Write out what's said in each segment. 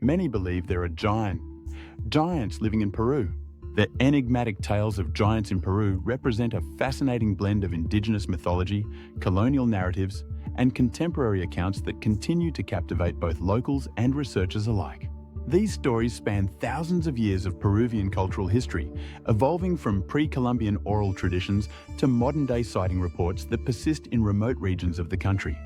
Many believe there are giants living in Peru. The enigmatic tales of giants in Peru represent a fascinating blend of indigenous mythology, colonial narratives, and contemporary accounts that continue to captivate both locals and researchers alike. These stories span thousands of years of Peruvian cultural history, evolving from pre-Columbian oral traditions to modern-day sighting reports that persist in remote regions of the country.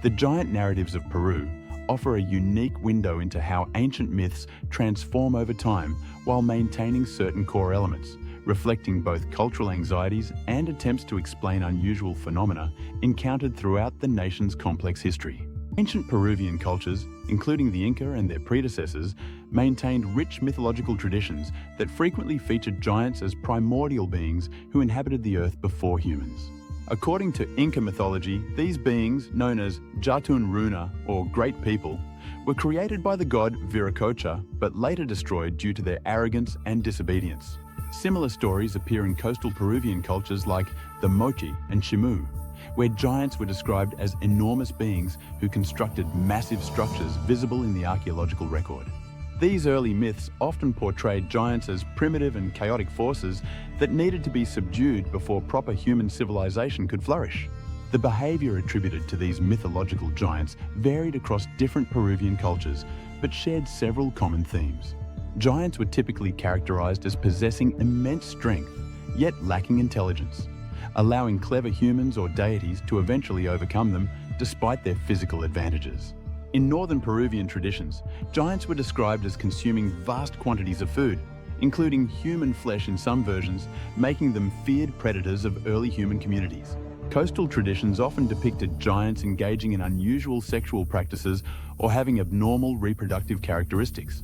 The giant narratives of Peru offer a unique window into how ancient myths transform over time while maintaining certain core elements, reflecting both cultural anxieties and attempts to explain unusual phenomena encountered throughout the nation's complex history. Ancient Peruvian cultures, including the Inca and their predecessors, maintained rich mythological traditions that frequently featured giants as primordial beings who inhabited the earth before humans. According to Inca mythology, these beings, known as Jatun Runa, or Great People, were created by the god Viracocha, but later destroyed due to their arrogance and disobedience. Similar stories appear in coastal Peruvian cultures like the Mochi and Chimu, where giants were described as enormous beings who constructed massive structures visible in the archaeological record. These early myths often portrayed giants as primitive and chaotic forces that needed to be subdued before proper human civilization could flourish. The behavior attributed to these mythological giants varied across different Peruvian cultures, but shared several common themes. Giants were typically characterized as possessing immense strength, yet lacking intelligence, allowing clever humans or deities to eventually overcome them despite their physical advantages. In northern Peruvian traditions, giants were described as consuming vast quantities of food, including human flesh in some versions, making them feared predators of early human communities. Coastal traditions often depicted giants engaging in unusual sexual practices or having abnormal reproductive characteristics,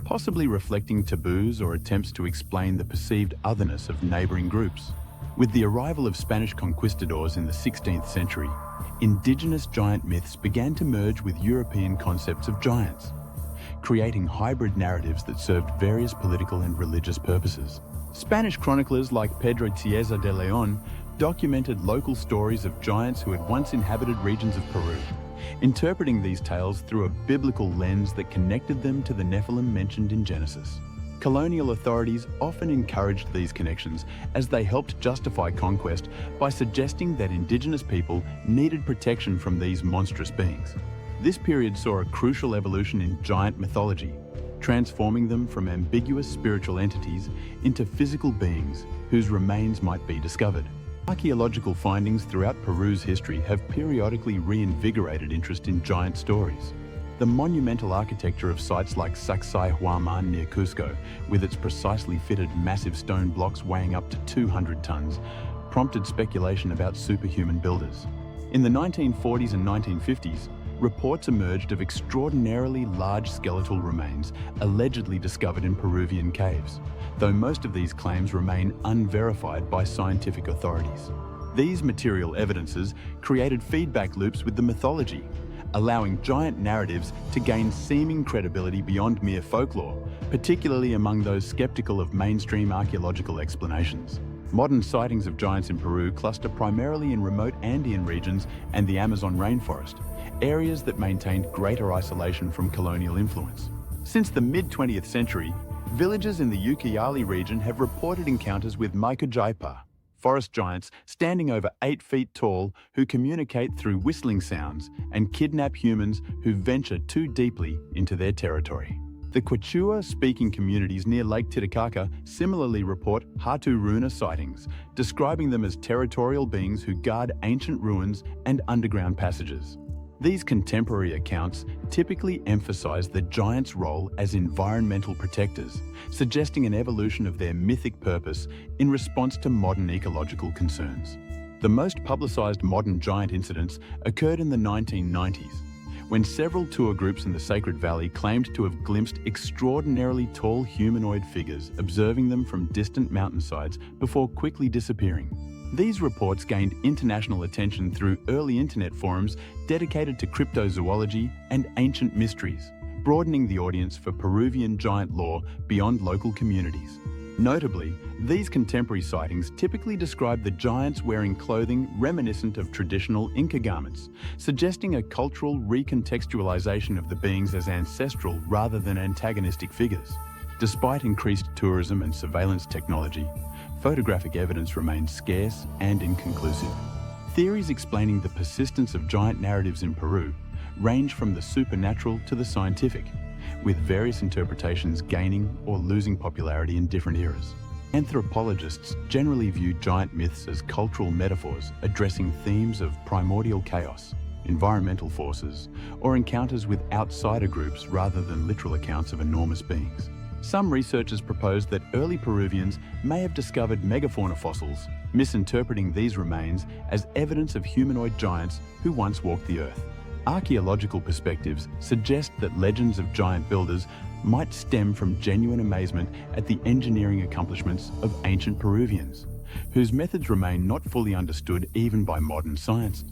possibly reflecting taboos or attempts to explain the perceived otherness of neighboring groups. With the arrival of Spanish conquistadors in the 16th century, indigenous giant myths began to merge with European concepts of giants, creating hybrid narratives that served various political and religious purposes. Spanish chroniclers like Pedro Cieza de León documented local stories of giants who had once inhabited regions of Peru, interpreting these tales through a biblical lens that connected them to the Nephilim mentioned in Genesis. Colonial authorities often encouraged these connections as they helped justify conquest by suggesting that indigenous people needed protection from these monstrous beings. This period saw a crucial evolution in giant mythology, transforming them from ambiguous spiritual entities into physical beings whose remains might be discovered. Archaeological findings throughout Peru's history have periodically reinvigorated interest in giant stories. The monumental architecture of sites like Sacsayhuaman near Cusco, with its precisely fitted massive stone blocks weighing up to 200 tons, prompted speculation about superhuman builders. In the 1940s and 1950s, reports emerged of extraordinarily large skeletal remains allegedly discovered in Peruvian caves, though most of these claims remain unverified by scientific authorities. These material evidences created feedback loops with the mythology, allowing giant narratives to gain seeming credibility beyond mere folklore, particularly among those skeptical of mainstream archaeological explanations. Modern sightings of giants in Peru cluster primarily in remote Andean regions and the Amazon rainforest, areas that maintained greater isolation from colonial influence. Since the mid-20th century, villagers in the Ucayali region have reported encounters with Maikajaipa, forest giants standing over 8 feet tall who communicate through whistling sounds and kidnap humans who venture too deeply into their territory. The Quechua-speaking communities near Lake Titicaca similarly report Jatun Runa sightings, describing them as territorial beings who guard ancient ruins and underground passages. These contemporary accounts typically emphasize the giants' role as environmental protectors, suggesting an evolution of their mythic purpose in response to modern ecological concerns. The most publicized modern giant incidents occurred in the 1990s, when several tour groups in the Sacred Valley claimed to have glimpsed extraordinarily tall humanoid figures, observing them from distant mountainsides before quickly disappearing. These reports gained international attention through early internet forums dedicated to cryptozoology and ancient mysteries, broadening the audience for Peruvian giant lore beyond local communities. Notably, these contemporary sightings typically describe the giants wearing clothing reminiscent of traditional Inca garments, suggesting a cultural recontextualization of the beings as ancestral rather than antagonistic figures. Despite increased tourism and surveillance technology, photographic evidence remains scarce and inconclusive. Theories explaining the persistence of giant narratives in Peru range from the supernatural to the scientific, with various interpretations gaining or losing popularity in different eras. Anthropologists generally view giant myths as cultural metaphors addressing themes of primordial chaos, environmental forces, or encounters with outsider groups rather than literal accounts of enormous beings. Some researchers propose that early Peruvians may have discovered megafauna fossils, misinterpreting these remains as evidence of humanoid giants who once walked the earth. Archaeological perspectives suggest that legends of giant builders might stem from genuine amazement at the engineering accomplishments of ancient Peruvians, whose methods remain not fully understood even by modern science.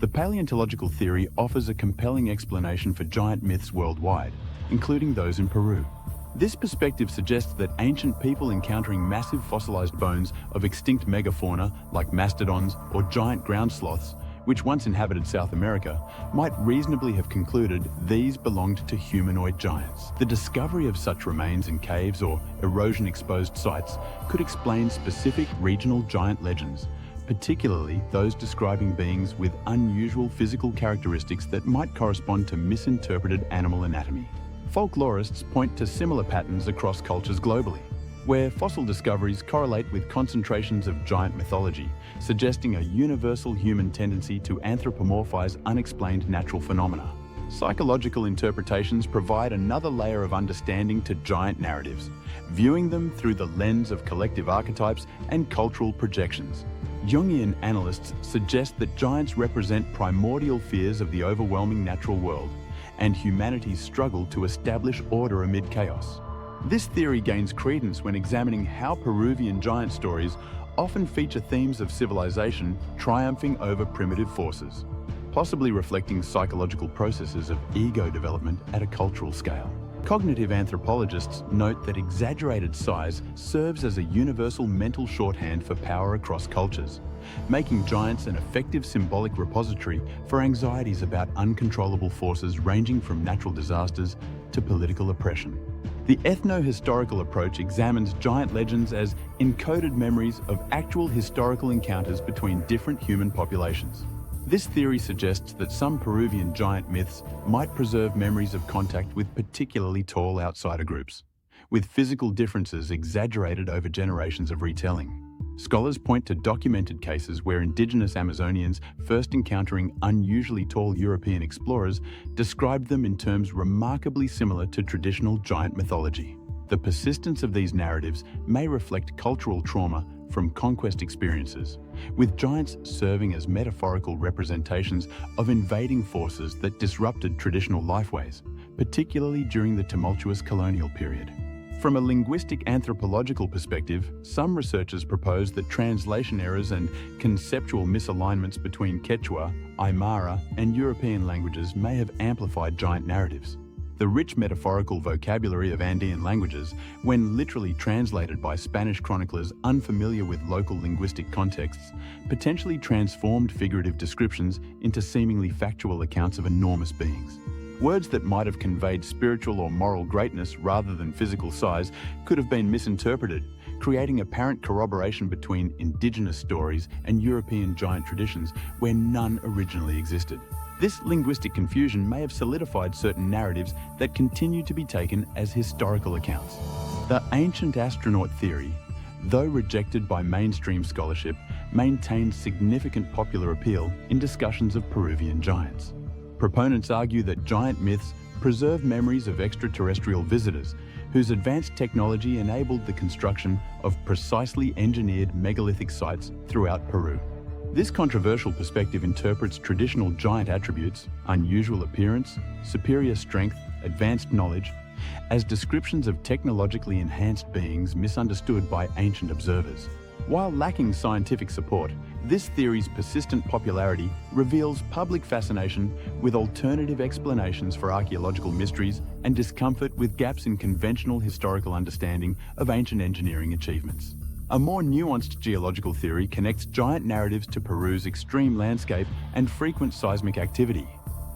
The paleontological theory offers a compelling explanation for giant myths worldwide, including those in Peru. This perspective suggests that ancient people encountering massive fossilized bones of extinct megafauna like mastodons or giant ground sloths, which once inhabited South America, might reasonably have concluded these belonged to humanoid giants. The discovery of such remains in caves or erosion-exposed sites could explain specific regional giant legends, particularly those describing beings with unusual physical characteristics that might correspond to misinterpreted animal anatomy. Folklorists point to similar patterns across cultures globally, where fossil discoveries correlate with concentrations of giant mythology, suggesting a universal human tendency to anthropomorphize unexplained natural phenomena. Psychological interpretations provide another layer of understanding to giant narratives, viewing them through the lens of collective archetypes and cultural projections. Jungian analysts suggest that giants represent primordial fears of the overwhelming natural world and humanity's struggle to establish order amid chaos. This theory gains credence when examining how Peruvian giant stories often feature themes of civilization triumphing over primitive forces, possibly reflecting psychological processes of ego development at a cultural scale. Cognitive anthropologists note that exaggerated size serves as a universal mental shorthand for power across cultures, making giants an effective symbolic repository for anxieties about uncontrollable forces ranging from natural disasters to political oppression. The ethno-historical approach examines giant legends as encoded memories of actual historical encounters between different human populations. This theory suggests that some Peruvian giant myths might preserve memories of contact with particularly tall outsider groups, with physical differences exaggerated over generations of retelling. Scholars point to documented cases where indigenous Amazonians, first encountering unusually tall European explorers, described them in terms remarkably similar to traditional giant mythology. The persistence of these narratives may reflect cultural trauma from conquest experiences, with giants serving as metaphorical representations of invading forces that disrupted traditional lifeways, particularly during the tumultuous colonial period. From a linguistic anthropological perspective, some researchers propose that translation errors and conceptual misalignments between Quechua, Aymara, and European languages may have amplified giant narratives. The rich metaphorical vocabulary of Andean languages, when literally translated by Spanish chroniclers unfamiliar with local linguistic contexts, potentially transformed figurative descriptions into seemingly factual accounts of enormous beings. Words that might have conveyed spiritual or moral greatness rather than physical size could have been misinterpreted, creating apparent corroboration between indigenous stories and European giant traditions where none originally existed. This linguistic confusion may have solidified certain narratives that continue to be taken as historical accounts. The ancient astronaut theory, though rejected by mainstream scholarship, maintains significant popular appeal in discussions of Peruvian giants. Proponents argue that giant myths preserve memories of extraterrestrial visitors whose advanced technology enabled the construction of precisely engineered megalithic sites throughout Peru. This controversial perspective interprets traditional giant attributes, unusual appearance, superior strength, advanced knowledge, as descriptions of technologically enhanced beings misunderstood by ancient observers. While lacking scientific support, This theory's persistent popularity reveals public fascination with alternative explanations for archaeological mysteries and discomfort with gaps in conventional historical understanding of ancient engineering achievements. A more nuanced geological theory connects giant narratives to Peru's extreme landscape and frequent seismic activity.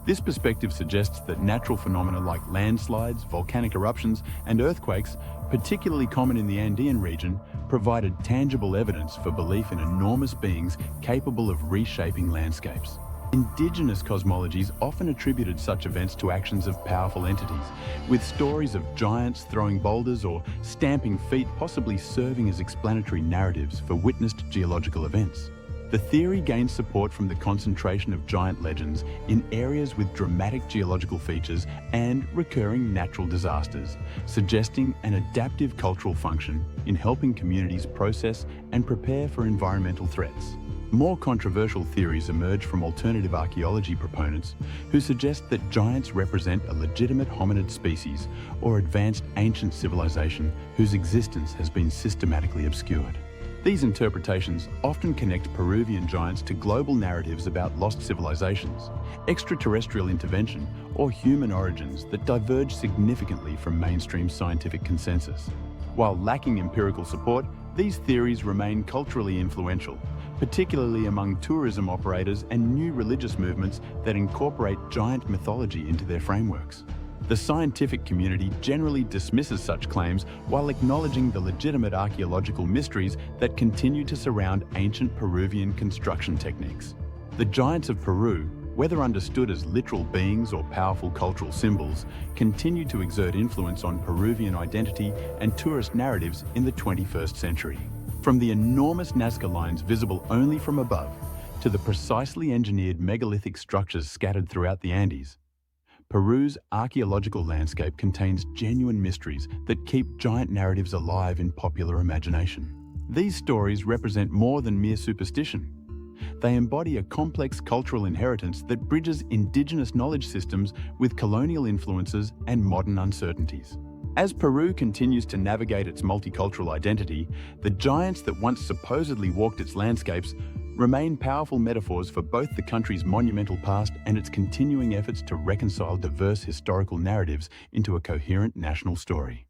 This perspective suggests that natural phenomena like landslides, volcanic eruptions, and earthquakes, particularly common in the Andean region, provided tangible evidence for belief in enormous beings capable of reshaping landscapes. Indigenous cosmologies often attributed such events to actions of powerful entities, with stories of giants throwing boulders or stamping feet possibly serving as explanatory narratives for witnessed geological events. The theory gained support from the concentration of giant legends in areas with dramatic geological features and recurring natural disasters, suggesting an adaptive cultural function in helping communities process and prepare for environmental threats. More controversial theories emerge from alternative archaeology proponents who suggest that giants represent a legitimate hominid species or advanced ancient civilization whose existence has been systematically obscured. These interpretations often connect Peruvian giants to global narratives about lost civilizations, extraterrestrial intervention, or human origins that diverge significantly from mainstream scientific consensus. While lacking empirical support, these theories remain culturally influential, particularly among tourism operators and new religious movements that incorporate giant mythology into their frameworks. The scientific community generally dismisses such claims while acknowledging the legitimate archaeological mysteries that continue to surround ancient Peruvian construction techniques. The giants of Peru, whether understood as literal beings or powerful cultural symbols, continue to exert influence on Peruvian identity and tourist narratives in the 21st century. From the enormous Nazca lines visible only from above to the precisely engineered megalithic structures scattered throughout the Andes, Peru's archaeological landscape contains genuine mysteries that keep giant narratives alive in popular imagination. These stories represent more than mere superstition. They embody a complex cultural inheritance that bridges indigenous knowledge systems with colonial influences and modern uncertainties. As Peru continues to navigate its multicultural identity, the giants that once supposedly walked its landscapes remain powerful metaphors for both the country's monumental past and its continuing efforts to reconcile diverse historical narratives into a coherent national story.